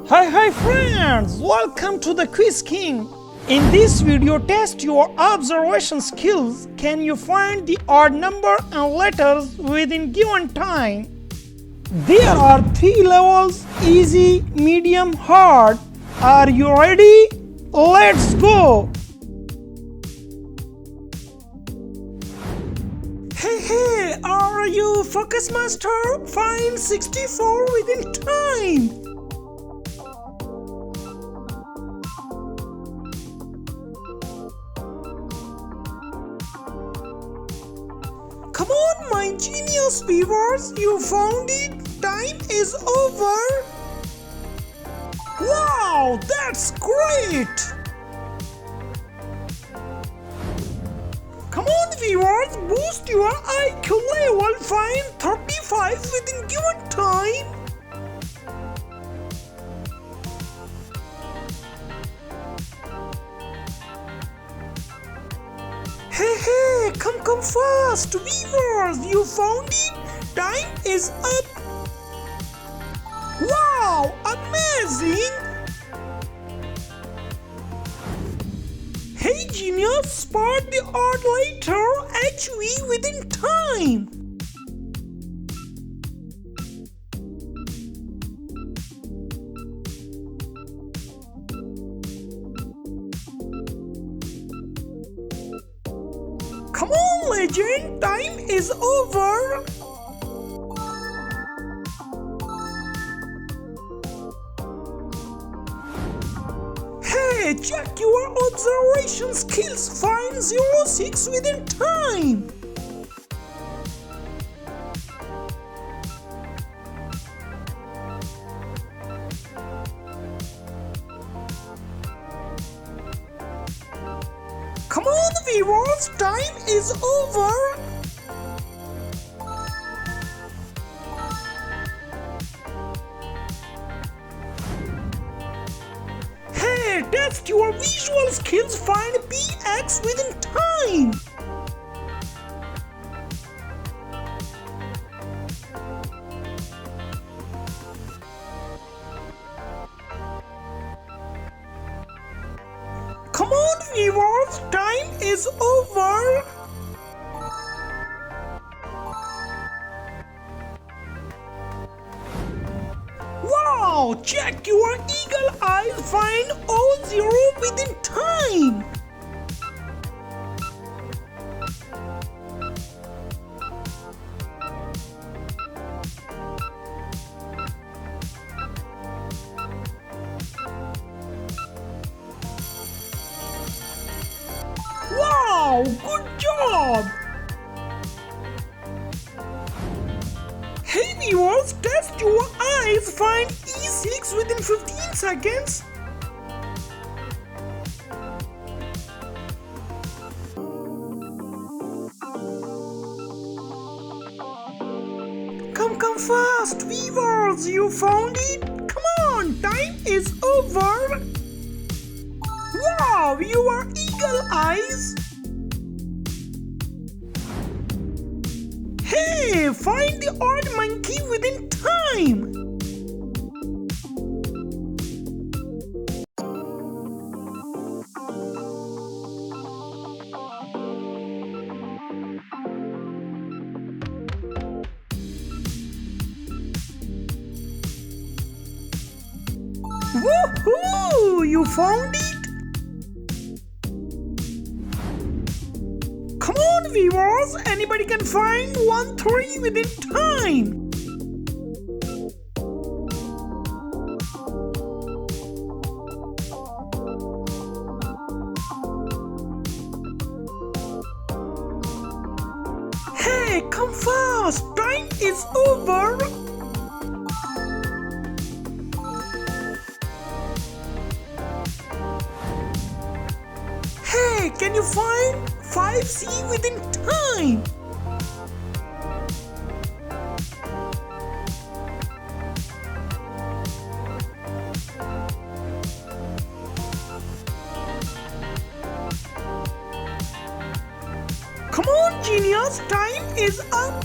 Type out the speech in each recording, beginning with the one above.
Hi friends, welcome to the Quiz King. In this video, test your observation skills. Can you find the odd number and letters within given time? There are 3 levels: easy, medium, hard. Are you ready? Let's go! Hey, are you focus master? Find 64 within time. Come on, my genius viewers, you found it. Time is over. Wow, that's great. Come on, viewers, boost your IQ level. Find 35 within given time. Hey, come fast, viewers, you found it. Time is up. Wow, amazing. Hey genius, spot the odd letter HV within time. Come on, legend, time is over. Hey, check your observation skills. Find 06 within time. Come on, viewers, time is over. Hey, test your visual skills. Find PX within time. Come on, viewers, time is over. Wow, check your eagle eyes. Find 00 within time. Wow, good job! Hey viewers, test your eyes. Find E6 within 15 seconds. Come fast, viewers, you found it. Come on, time is over. Wow, your eagle eyes. Hey, find the odd monkey within time. Woohoo! You found it? Come on, viewers, anybody can find 13 within time. Hey, come fast, time is over. Hey, can you find 5C within time? Come on, genius, time is up.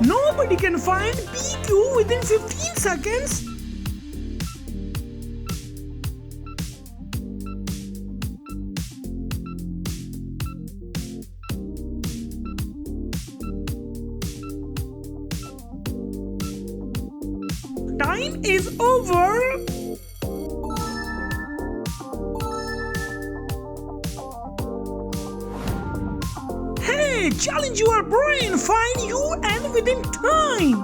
Nobody can find PQ within 15 seconds. Time is over. Hey, challenge your brain, find UN within time.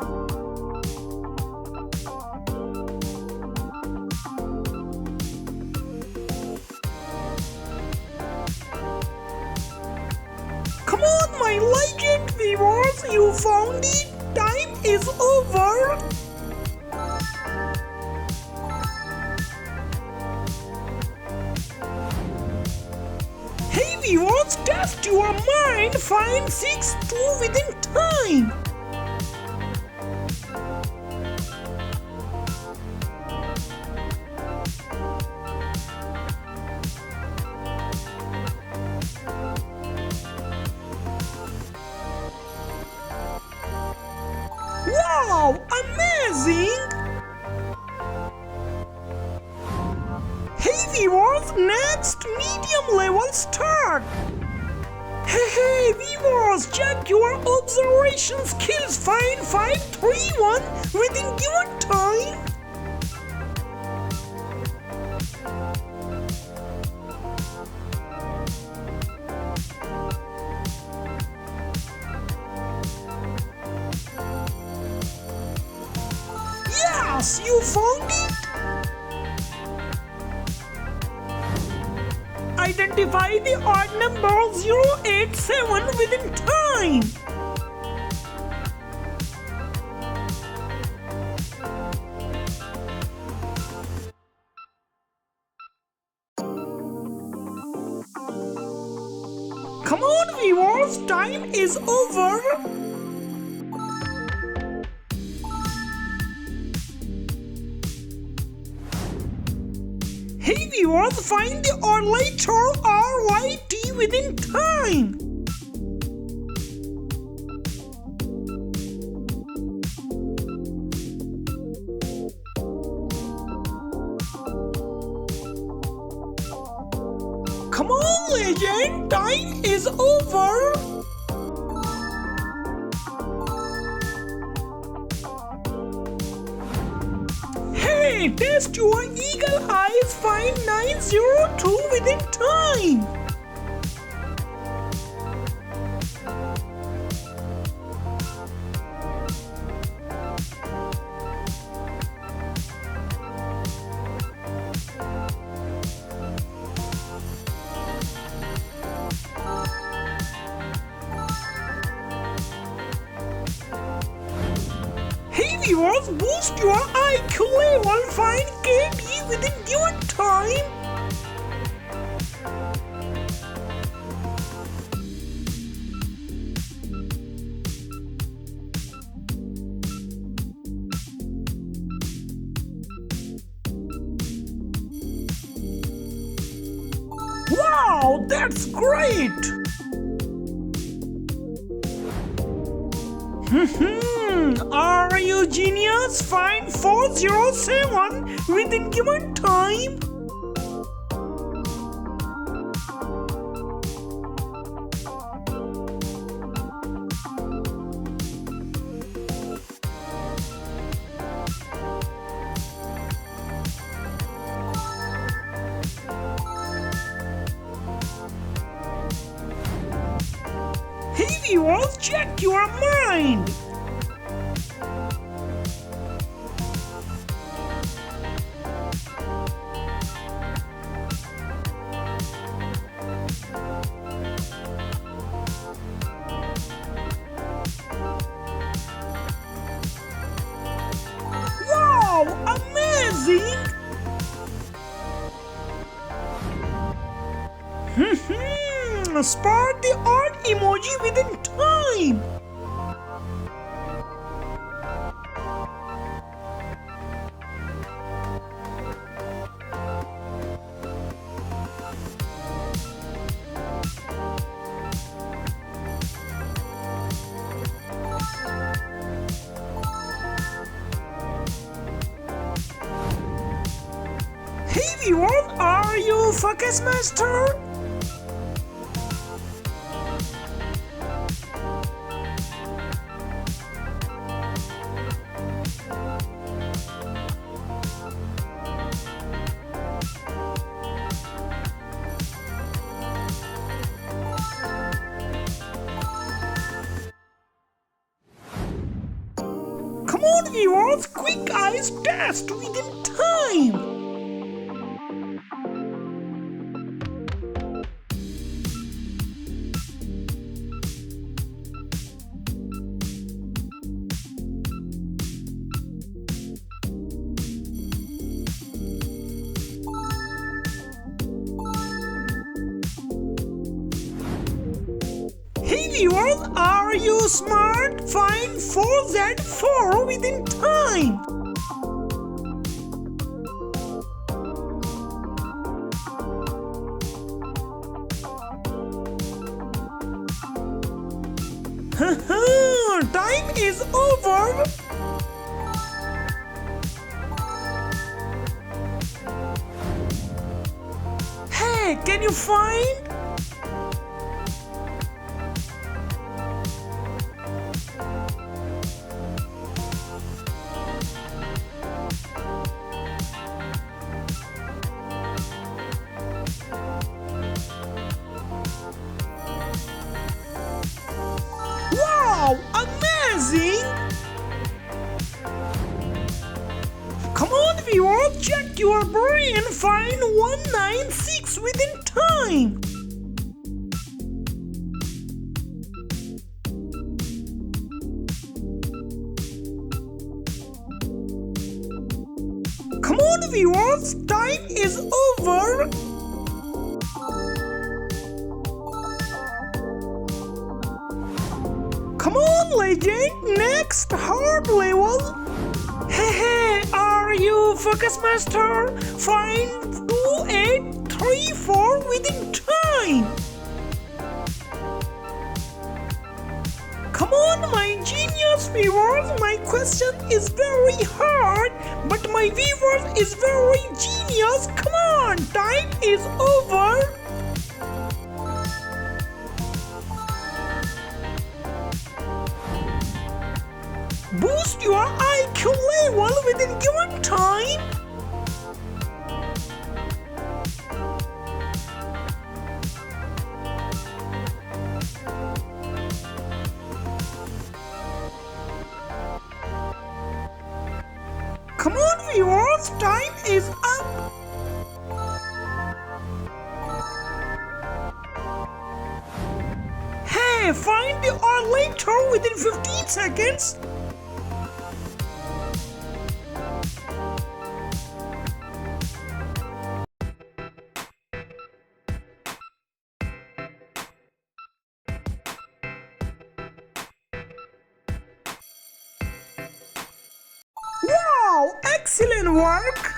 Come on, my legend viewers, you found it. Time is over. Hey viewers, test your mind, find 6-2 within time. Wow, amazing! Hey viewers, next medium level start. Hey viewers, check your observation skills, find 531 within given time. Yes, you found it. Identify the odd number 087 within time. Come on viewers, time is over. Hey viewers, find the odd letter RYT within time. Come on legend, time is over. Hey, test your eagle eyes, find 902 within time. Hey viewers, boost your IQ level, find KD within given time. Wow, that's great! Are you genius? Find 407 within given time. Hey viewers, check your mind. Wow, amazing! Spot the odd emoji within time. viewers, are you focus master? Come on viewers, quick eyes test within time. Hey viewers, are you smart? Find 4Z4 within time. Time is over. Hey, can you find? Wow, amazing! Come on viewers, check your brain, find 196 within time. Come on viewers, time is over. Come on legend, next hard level. Hey, are you focus master? Find 2834 within time. Come on my genius viewers, my question is very hard, but my viewers is very genius. Come on, time is over. Boost your IQ level within given time. Come on viewers, time is up. Hey, find the later within 15 seconds. Wow, excellent work!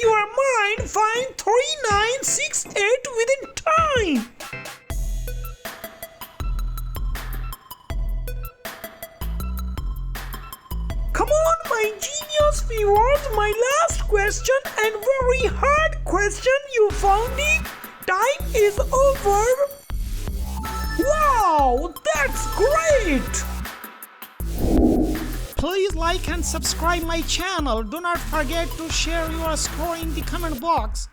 your mind find 3968 within time. Come on, my genius viewers, my last question and very hard question, you found it? Time is over. Wow, that's great! Please like and subscribe my channel. Do not forget to share your score in the comment box.